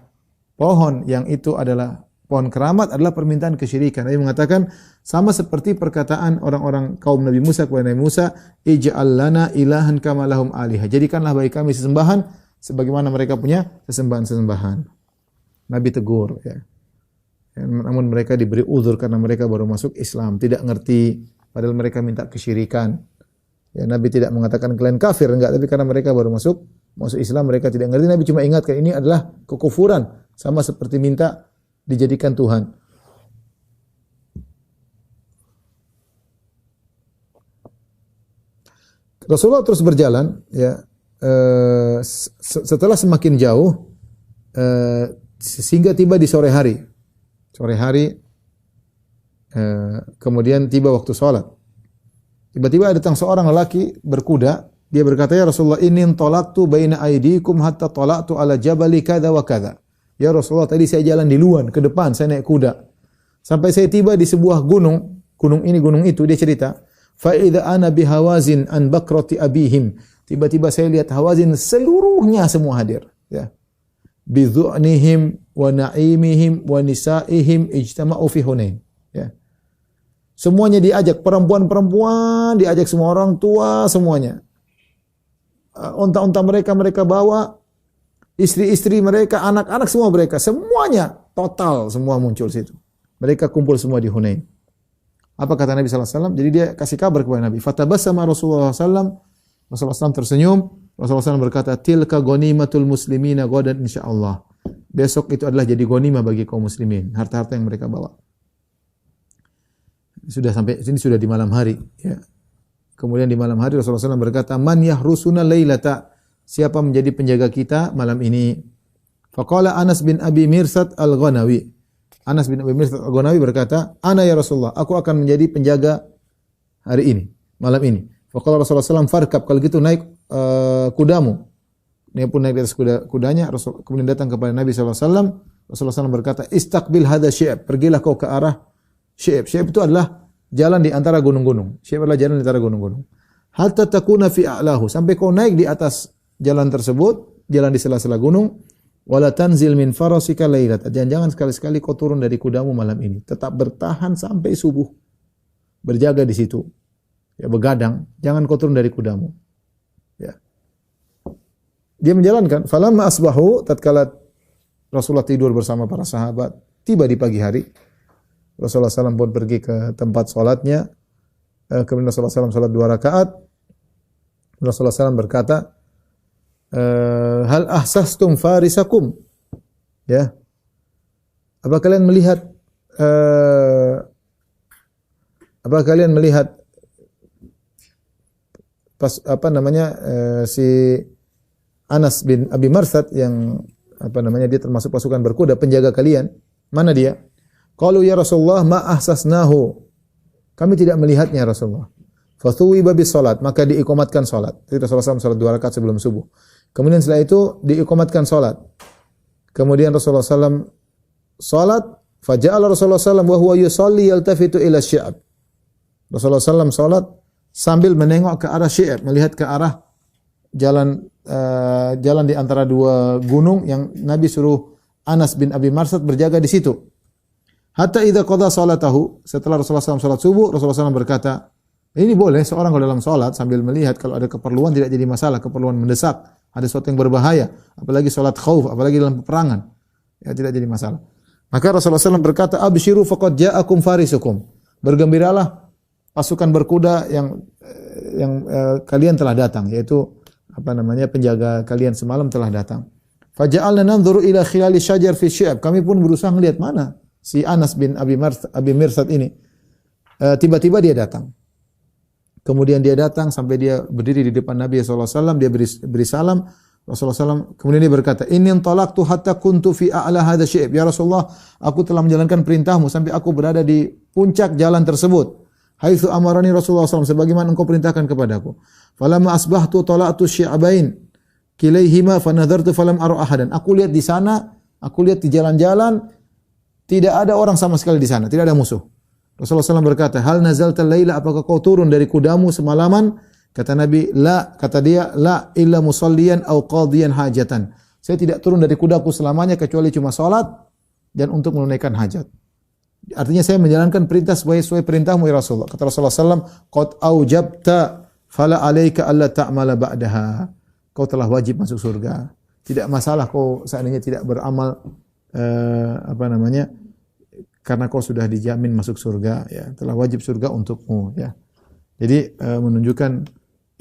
pohon yang itu adalah pohon keramat adalah permintaan kesyirikan. Nabi mengatakan sama seperti perkataan orang-orang kaum Nabi Musa kepada Nabi Musa, ij'al lana ilahan kama lahum alihah. Jadikanlah bagi kami sesembahan sebagaimana mereka punya sesembahan-sesembahan. Nabi tegur, ya. Namun mereka diberi uzur karena mereka baru masuk Islam, tidak ngerti, padahal mereka minta kesyirikan. Ya, Nabi tidak mengatakan kalian kafir, enggak, tapi karena mereka baru masuk Islam, mereka tidak ngerti. Nabi cuma ingatkan ini adalah kekufuran, sama seperti minta dijadikan Tuhan. Rasulullah terus berjalan, ya. Setelah semakin jauh, sehingga tiba di sore hari. Kemudian tiba waktu sholat. Tiba-tiba datang seorang lelaki berkuda. Dia berkata, ya Rasulullah, inni intolaktu baina aidikum hatta tolaktu ala jabali kada wa kada. Ya Rasulullah, tadi saya jalan di luar, ke depan, saya naik kuda. Sampai saya tiba di sebuah gunung ini, gunung itu, dia cerita. Fa'idha ana bihawazin an bakrati abihim. Tiba-tiba saya lihat Hawazin seluruhnya semua hadir. Ya. Bidhu'nihim wa na'imihim wa nisa'ihim ijtama'u fi Hunain. Ya. Semuanya diajak, perempuan-perempuan diajak, semua orang tua semuanya. Unta-unta mereka bawa, istri-istri mereka, anak-anak semua mereka, semuanya total semua muncul situ. Mereka kumpul semua di Hunain. Apa kata Nabi sallallahu alaihi wasallam? Jadi dia kasih kabar kepada Nabi. Fatabassama Rasulullah sallallahu alaihi wasallam. Rasulullah SAW tersenyum. Rasulullah SAW berkata, tilka ghanimatul muslimina ghadan insyaallah. Besok itu adalah jadi ghanimah bagi kaum muslimin, harta-harta yang mereka bawa. Sudah sampai sini sudah di malam hari, ya. Kemudian di malam hari Rasulullah SAW berkata, man yahrusuna lailata, siapa menjadi penjaga kita malam ini? Faqala Anas bin Abi Mirsad al-Ghanawi. Anas bin Abi Mirsad al-Ghanawi berkata, ana ya Rasulullah, aku akan menjadi penjaga hari ini, malam ini. Faqala Rasulullah SAW, farkab, kalau gitu naik kudamu. Dia pun naik di atas kudanya, kemudian datang kepada Nabi SAW. Rasulullah SAW berkata, istaqbil hadha syi'ab, pergilah kau ke arah syi'ab. Syi'ab itu adalah jalan di antara gunung-gunung. Syi'ab adalah jalan di antara gunung-gunung. Hatta takuna fi a'lahu, sampai kau naik di atas jalan tersebut, jalan di sela-sela gunung. Wala tanzil min farasika lailat, jangan sekali-sekali kau turun dari kudamu malam ini. Tetap bertahan sampai subuh. Berjaga di situ. Ya, begadang, jangan kau turun dari kudamu. Ya. Dia menjalankan. Falamma asbahu, tatkala Rasulullah tidur bersama para sahabat, tiba di pagi hari, Rasulullah SAW pun pergi ke tempat sholatnya. Kemudian Rasulullah SAW sholat 2 rakaat. Rasulullah SAW berkata, hal ahsastum farisakum, ya, apa kalian melihat si Anas bin Abi Marsad yang dia termasuk pasukan berkuda, penjaga kalian, mana dia? Qalu ya Rasulullah ma ahsasnahu, kami tidak melihatnya Rasulullah. Fathuwiba bis salat, maka diikomatkan salat. Jadi Rasulullah SAW salat 2 rakaat sebelum subuh. Kemudian setelah itu diikomatkan salat. Kemudian Rasulullah SAW salat, faja'ala Rasulullah SAW wa huwa yusalli yaltafitu ila syi'ab. Rasulullah SAW salat sambil menengok ke arah syi'ab, melihat ke arah jalan di antara 2 gunung yang Nabi suruh Anas bin Abi Marsad berjaga di situ. Hatta idza qada salatahu, setelah Rasulullah SAW salat subuh, Rasulullah SAW berkata, ini boleh seorang kalau dalam salat sambil melihat, kalau ada keperluan tidak jadi masalah, keperluan mendesak, ada sesuatu yang berbahaya, apalagi salat khauf, apalagi dalam peperangan, ya tidak jadi masalah. Maka Rasulullah SAW berkata, abshiru faqad ja'akum farisukum, bergembiralah pasukan berkuda yang kalian telah datang, yaitu penjaga kalian semalam telah datang. Faja'alna nanzuru ila khilali syajar fi syi'ab, kami pun berusaha melihat mana si Anas bin Abi Mirsad ini. Tiba-tiba dia datang. Kemudian dia datang sampai dia berdiri di depan Nabi SAW, dia beri salam. Rasulullah SAW, kemudian dia berkata, inni intalaqtu hatta kuntu fi a'la hadha syi'ab. Ya Rasulullah, aku telah menjalankan perintahmu sampai aku berada di puncak jalan tersebut. Haitsu amarani Rasulullah SAW, sebagaimana engkau perintahkan kepadaku. Falamma asbahtu tala'tu syi'abain kilaihima fanadhartu falam ara ahadan. Aku lihat di sana, aku lihat di jalan-jalan, tidak ada orang sama sekali di sana, tidak ada musuh. Rasulullah SAW berkata, hal nazalta laila, apakah kau turun dari kudamu semalaman? Kata Nabi, la, kata dia, la illa musalliyan au qadiyan hajatan. Saya tidak turun dari kudaku selamanya kecuali cuma salat dan untuk menunaikan hajat. Artinya saya menjalankan perintah sesuai perintahmu ya Rasulullah. Kata Rasulullah SAW, qad aujabta fala alaika alla ta'mala ba'daha. Kau telah wajib masuk surga. Tidak masalah kau seandainya tidak beramal karena kau sudah dijamin masuk surga, ya, telah wajib surga untukmu, ya. Jadi menunjukkan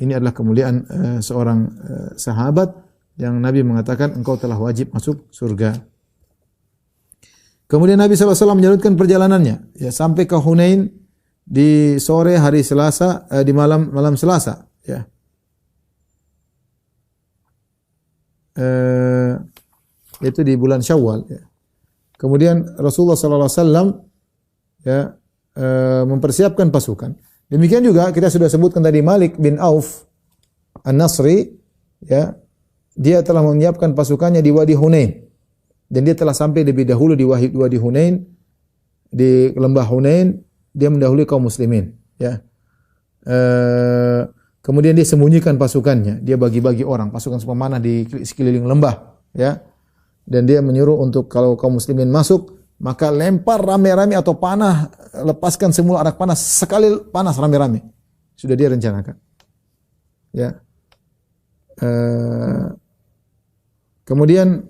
ini adalah kemuliaan seorang sahabat yang Nabi mengatakan engkau telah wajib masuk surga. Kemudian Nabi SAW melanjutkan perjalanannya, ya, sampai ke Hunain di sore hari Selasa, di malam Selasa, ya. Itu di bulan Syawal, ya. Kemudian Rasulullah SAW mempersiapkan pasukan. Demikian juga kita sudah sebutkan tadi Malik bin Auf An-Nasri, ya, dia telah menyiapkan pasukannya di Wadi Hunain dan dia telah sampai lebih dahulu di Wadi Hunain, di lembah Hunain, dia mendahului kaum muslimin, ya. Kemudian dia sembunyikan pasukannya, dia bagi-bagi orang, pasukan pemanah di sekeliling lembah, ya. Dan dia menyuruh untuk kalau kaum muslimin masuk, maka lempar rame-rame atau panah, lepaskan semua anak panah, sekali panas rame-rame. Sudah dia rencanakan. Ya. Kemudian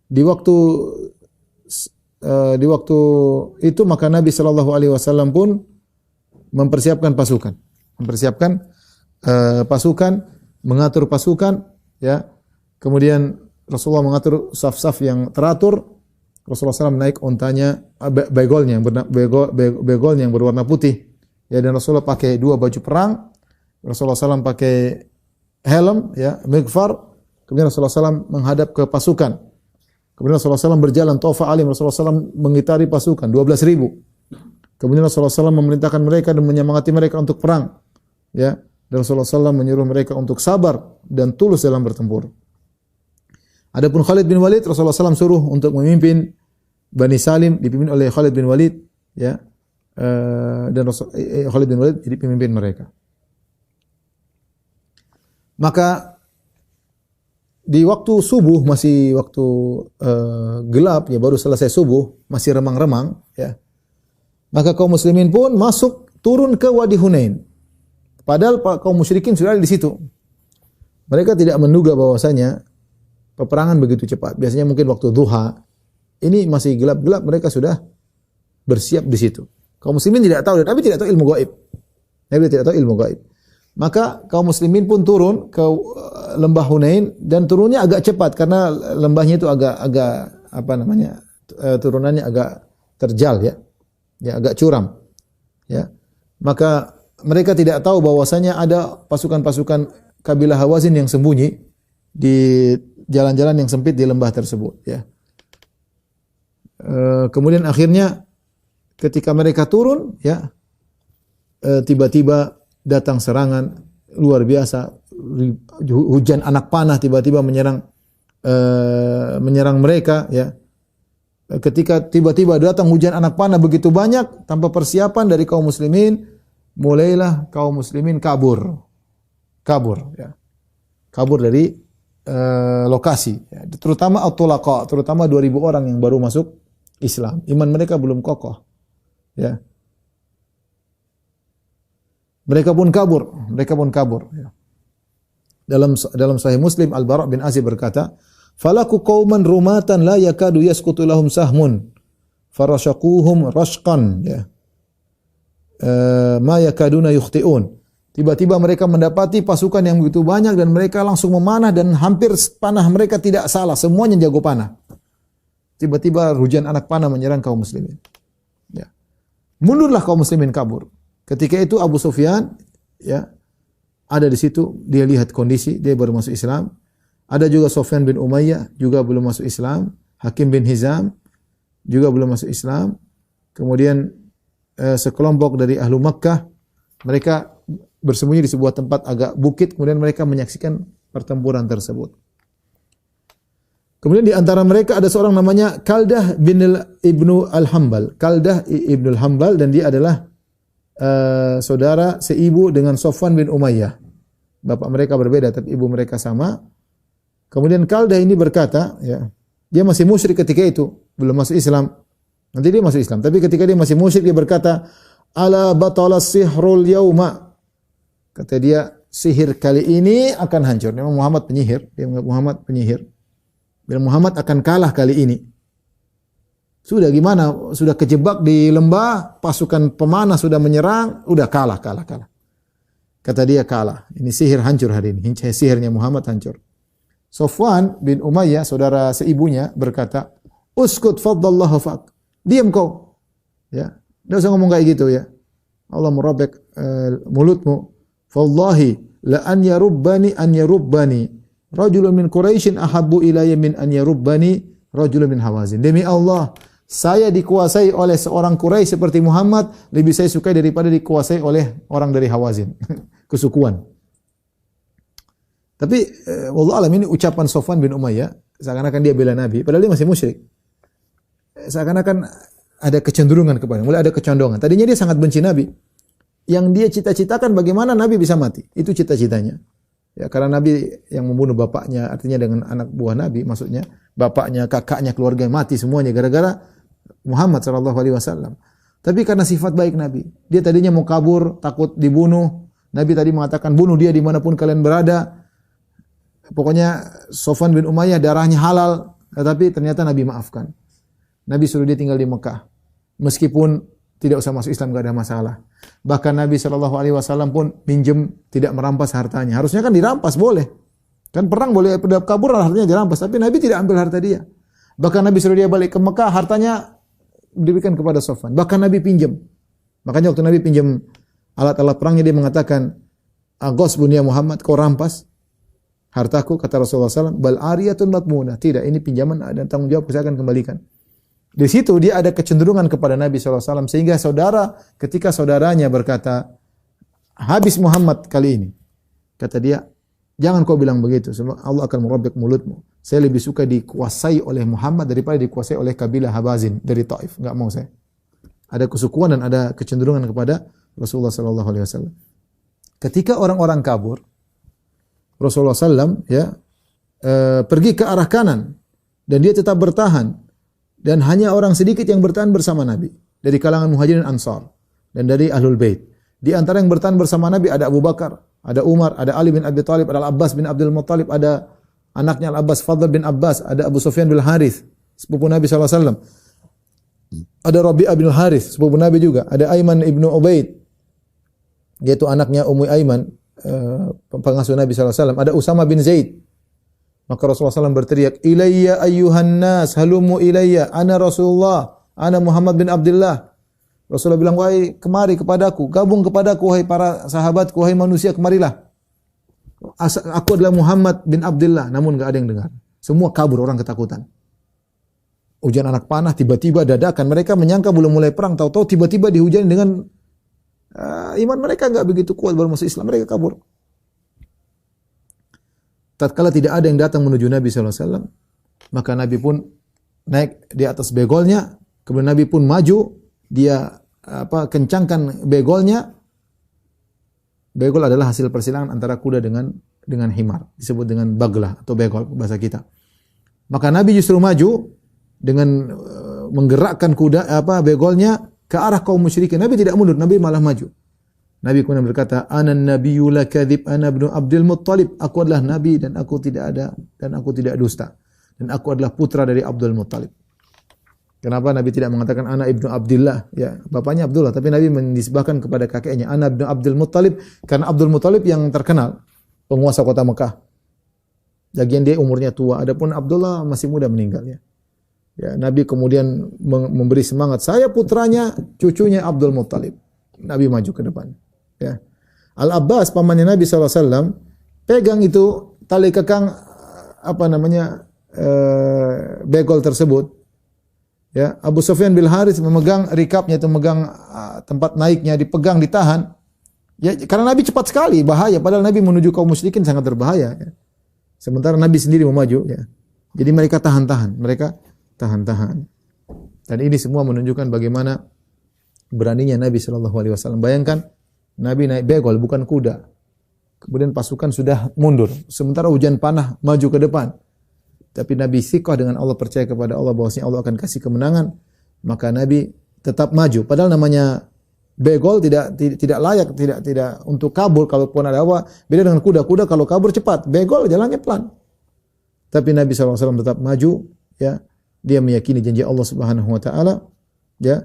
di waktu itu maka Nabi Shallallahu Alaihi Wasallam pun mempersiapkan pasukan, mengatur pasukan ya. Kemudian Rasulullah mengatur saf-saf yang teratur. Rasulullah SAW naik ontanya, begolnya yang berwarna putih. Ya, dan Rasulullah pakai 2 baju perang. Rasulullah SAW pakai helm, ya, mighfar. Kemudian Rasulullah SAW menghadap ke pasukan. Kemudian Rasulullah SAW berjalan Tawaf Alim. Rasulullah SAW mengitari pasukan 12.000. Kemudian Rasulullah SAW memerintahkan mereka dan menyemangati mereka untuk perang. Ya, dan Rasulullah SAW menyuruh mereka untuk sabar dan tulus dalam bertempur. Adapun Khalid bin Walid, Rasulullah SAW suruh untuk memimpin Bani Salim, dipimpin oleh Khalid bin Walid, ya, dan Khalid bin Walid jadi pemimpin mereka. Maka di waktu subuh, masih waktu gelap, ya, baru selesai subuh, masih remang-remang, ya. Maka kaum muslimin pun masuk turun ke Wadi Hunain. Padahal kaum musyrikin sudah ada di situ. Mereka tidak menduga bahwasanya peperangan begitu cepat. Biasanya mungkin waktu duha. Ini masih gelap-gelap, mereka sudah bersiap di situ. Kaum muslimin tidak tahu, Nabi tidak tahu ilmu gaib. Nabi tidak tahu ilmu gaib. Maka kaum muslimin pun turun ke lembah Hunain, dan turunnya agak cepat karena lembahnya itu agak apa namanya? Turunannya agak terjal, ya. Ya, agak curam. Ya. Maka mereka tidak tahu bahwasanya ada pasukan-pasukan kabilah Hawazin yang sembunyi di jalan-jalan yang sempit di lembah tersebut, ya. Kemudian akhirnya ketika mereka turun, ya, tiba-tiba datang serangan luar biasa, hujan anak panah tiba-tiba menyerang mereka, ya. Ketika tiba-tiba datang hujan anak panah begitu banyak tanpa persiapan dari kaum muslimin, mulailah kaum muslimin kabur, ya. Kabur dari lokasi, ya. Terutama at-tulaqa, terutama 2.000 orang yang baru masuk Islam. Iman mereka belum kokoh, ya. Mereka pun kabur, ya. Dalam Sahih Muslim, Al-Bara' bin Azib berkata, "Falaku qauman rumatan la yakadu yasqutu lahum sahmun, farashaquhum rashqan, ya. Ma yakaduna yukhti'un." Tiba-tiba mereka mendapati pasukan yang begitu banyak dan mereka langsung memanah dan hampir panah mereka tidak salah, semuanya jago panah. Tiba-tiba hujan anak panah menyerang kaum muslimin. Ya. Mundurlah kaum muslimin, kabur. Ketika itu Abu Sufyan, ya, ada di situ, dia lihat kondisi, dia baru masuk Islam. Ada juga Sufyan bin Umayyah, juga belum masuk Islam. Hakim bin Hizam, juga belum masuk Islam. Kemudian sekelompok dari Ahlu Makkah, mereka bersembunyi di sebuah tempat agak bukit, kemudian mereka menyaksikan pertempuran tersebut. Kemudian di antara mereka ada seorang namanya Kaldah bin Ibnu Al-Hambal. Kaldah Ibnu Al-Hambal, dan dia adalah saudara seibu dengan Sofwan bin Umayyah. Bapak mereka berbeda tapi ibu mereka sama. Kemudian Kaldah ini berkata, ya, dia masih musyrik ketika itu, belum masuk Islam. Nanti dia masuk Islam, tapi ketika dia masih musyrik dia berkata, "Ala batala sihrul yauma." Kata dia, sihir kali ini akan hancur. Memang Muhammad penyihir, dia menganggap Muhammad penyihir. Bila Muhammad akan kalah kali ini. Sudah gimana? Sudah kejebak di lembah, pasukan pemanah sudah menyerang, udah kalah. Kata dia kalah. Ini sihir hancur hari ini. Sihirnya Muhammad hancur. Sofwan bin Umayyah, saudara seibunya, berkata, "Uskut faddallahu fak." Diam kau. Ya, enggak usah ngomong kayak gitu, ya. Allah merobek mulutmu. Fallahi la an yarubbani rajulun min Quraisyin ahabbu ilayya min an yarubbani rajulun min Hawazin. Demi Allah, saya dikuasai oleh seorang Quraisy seperti Muhammad lebih saya sukai daripada dikuasai oleh orang dari Hawazin. Kesukuan. Tapi wallahu alam, ini ucapan Sofwan bin Umayyah, seakan-akan dia bela Nabi, padahal dia masih musyrik. Seakan-akan ada kecenderungan kepada, mulai ada kecondongan. Tadinya dia sangat benci Nabi. Yang dia cita-citakan bagaimana Nabi bisa mati. Itu cita-citanya. Ya, karena Nabi yang membunuh bapaknya, artinya dengan anak buah Nabi, maksudnya bapaknya, kakaknya, keluarga mati semuanya gara-gara Muhammad SAW. Tapi karena sifat baik Nabi, dia tadinya mau kabur, takut dibunuh. Nabi tadi mengatakan, bunuh dia dimanapun kalian berada. Pokoknya Sofwan bin Umayyah darahnya halal, tetapi ternyata Nabi maafkan. Nabi suruh dia tinggal di Mekah. Meskipun tidak usah masuk Islam, enggak ada masalah. Bahkan Nabi SAW pun minjem, tidak merampas hartanya. Harusnya kan dirampas, boleh. Kan perang boleh kabur, hartanya dirampas, tapi Nabi tidak ambil harta dia. Bahkan Nabi suruh dia balik ke Mekah, hartanya diberikan kepada Safwan. Bahkan Nabi pinjam. Makanya waktu Nabi pinjam alat-alat perangnya, dia mengatakan, "Ghasbun ya Muhammad, kau rampas hartaku," kata Rasulullah SAW, "bal ariyatun matmunah." Tidak, ini pinjaman dan tanggung jawab, saya akan kembalikan. Di situ dia ada kecenderungan kepada Nabi SAW, sehingga ketika saudaranya berkata, "Habis Muhammad kali ini," kata dia, "Jangan kau bilang begitu, Allah akan merobek mulutmu. Saya lebih suka dikuasai oleh Muhammad daripada dikuasai oleh kabilah Hawazin dari Taif. Enggak mau saya." Ada kesukuan dan ada kecenderungan kepada Rasulullah SAW. Ketika orang-orang kabur, Rasulullah SAW pergi ke arah kanan dan dia tetap bertahan, dan hanya orang sedikit yang bertahan bersama Nabi dari kalangan Muhajirin Ansar dan dari Ahlul Bait. Di antara yang bertahan bersama Nabi ada Abu Bakar, ada Umar, ada Ali bin Abi Thalib, ada Al-Abbas bin Abdul Muttalib, ada anaknya Al-Abbas Fadl bin Abbas, ada Abu Sufyan bin Harith, sepupu Nabi SAW. Ada Rabi'ah bin Harith, sepupu Nabi juga. Ada Aiman ibnu Ubaid, yaitu anaknya Ummu Aiman, pengasuh Nabi SAW. Ada Usama bin Zaid. Maka Rasulullah SAW berteriak, "Ilayya ayyuhan nas, halumu ilayya, ana Rasulullah, ana Muhammad bin Abdullah." Rasulullah bilang, "Wahai, kemari kepadaku, gabung kepadaku, wahai para sahabatku, wahai manusia, kemarilah. Aku adalah Muhammad bin Abdullah." Namun enggak ada yang dengar. Semua kabur, orang ketakutan. Hujan anak panah, tiba-tiba dadakan. Mereka menyangka belum mulai perang, tahu-tahu tiba-tiba dihujani dengan iman mereka enggak begitu kuat baru masuk Islam, mereka kabur. Tatkala tidak ada yang datang menuju Nabi SAW, maka Nabi pun naik di atas begolnya, kemudian Nabi pun maju, dia kencangkan begolnya. Begol adalah hasil persilangan antara kuda dengan himar, disebut dengan baglah atau begol bahasa kita. Maka Nabi justru maju dengan menggerakkan begolnya ke arah kaum musyrikin. Nabi tidak mundur, Nabi malah maju. Nabi kemudian berkata, "Ana nabiyyu la kadzib, ana ibnu Abdul Muttalib." Aku adalah nabi dan aku tidak dusta. Dan aku adalah putra dari Abdul Muttalib. Kenapa Nabi tidak mengatakan ana ibnu Abdullah? Ya, bapaknya Abdullah, tapi Nabi menisbahkan kepada kakeknya ana ibnu Abdul Muttalib karena Abdul Muttalib yang terkenal penguasa kota Mekah. Lagian dia umurnya tua, adapun Abdullah masih muda meninggalnya. Ya, Nabi kemudian memberi semangat, "Saya putranya, cucunya Abdul Muttalib." Nabi maju ke depan. Ya. Al-Abbas pamannya Nabi SAW pegang itu tali kekang begol tersebut. Ya, Abu Sufyan bin Harith memegang rikapnya, itu memegang tempat naiknya, dipegang, ditahan. Ya, karena Nabi cepat sekali, bahaya. Padahal Nabi menuju kaum musyrikin sangat berbahaya. Ya. Sementara Nabi sendiri mau maju. Ya. Jadi mereka tahan-tahan. Dan ini semua menunjukkan bagaimana beraninya Nabi SAW. Bayangkan Nabi naik begol, bukan kuda. Kemudian pasukan sudah mundur. Sementara hujan panah maju ke depan. Tapi Nabi thiqah dengan Allah, percaya kepada Allah bahwasanya Allah akan kasih kemenangan. Maka Nabi tetap maju. Padahal namanya begol tidak layak, tidak untuk kabur kalaupun ada apa. Beda dengan kuda. Kuda kalau kabur cepat, begol jalannya pelan. Tapi Nabi SAW tetap maju, ya. Dia meyakini janji Allah Subhanahu wa taala, ya.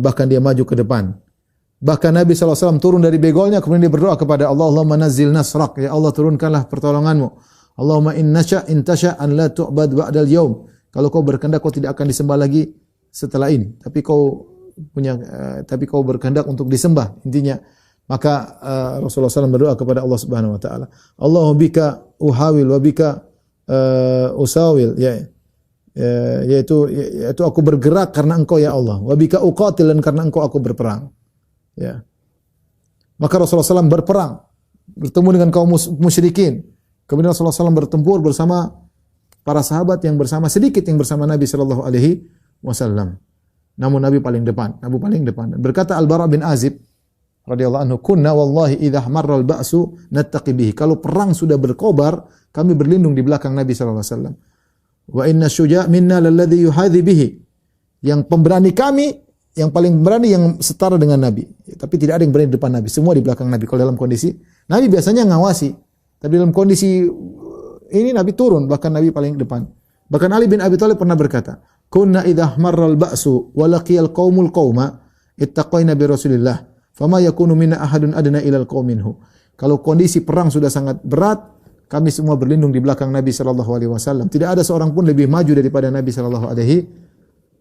Bahkan dia maju ke depan. Bahkan Nabi SAW turun dari begolnya, kemudian dia berdoa kepada Allah, "Allahumma nazzil nasrak," ya Allah turunkanlah pertolonganmu. "Allahumma intasha an la tu'bad ba'dal yaum." Kalau kau berkehendak kau tidak akan disembah lagi setelah ini, tapi kau berkehendak untuk disembah, intinya. Maka Rasulullah SAW berdoa kepada Allah Subhanahu wa taala, "Allahumma bika uhawil wa bika usawil," yaitu aku bergerak karena Engkau ya Allah, wa bika uqatil, dan karena Engkau aku berperang. Ya. Maka Rasulullah SAW berperang, bertemu dengan kaum musyrikin. Kemudian Rasulullah SAW bertempur bersama para sahabat yang sedikit yang bersama Nabi Shallallahu Alaihi Wasallam. Namun Nabi paling depan. Berkata Al-Bara bin Azib radhiyallahu anhu, "Kunna wallahi idza marra al-ba'su nattaqi bihi." Kalau perang sudah berkobar, kami berlindung di belakang Nabi Shallallahu Alaihi Wasallam. "Wa inna syuja' minna lalladhi yuhadhi bihi." Yang pemberani kami, yang paling berani yang setara dengan Nabi. Tapi tidak ada yang berani di depan Nabi, semua di belakang Nabi. Kalau dalam kondisi Nabi biasanya ngawasi, tapi dalam kondisi ini Nabi turun, bahkan Nabi paling depan. Bahkan Ali bin Abi Thalib pernah berkata, "Kunna idza marra al-ba'su wa laqiyal qaumul qauma ittaqaina bi Rasulillah, fama yakunu minna ahadun adna ila al-qaum minhu." Kalau kondisi perang sudah sangat berat, Kami semua berlindung di belakang Nabi sallallahu alaihi wasallam. Tidak ada seorang pun lebih maju daripada Nabi sallallahu alaihi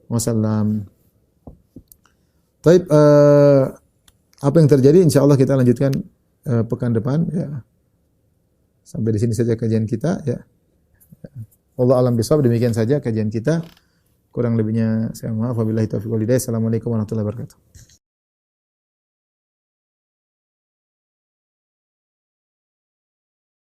wasallam. Baik, apa yang terjadi insyaallah kita lanjutkan pekan depan ya. Sampai di sini saja kajian kita ya. Allah alam bisawab, demikian saja kajian kita. Kurang lebihnya saya mohon maaf. Wabillahi taufiq wal hidayah. Assalamualaikum warahmatullahi wabarakatuh.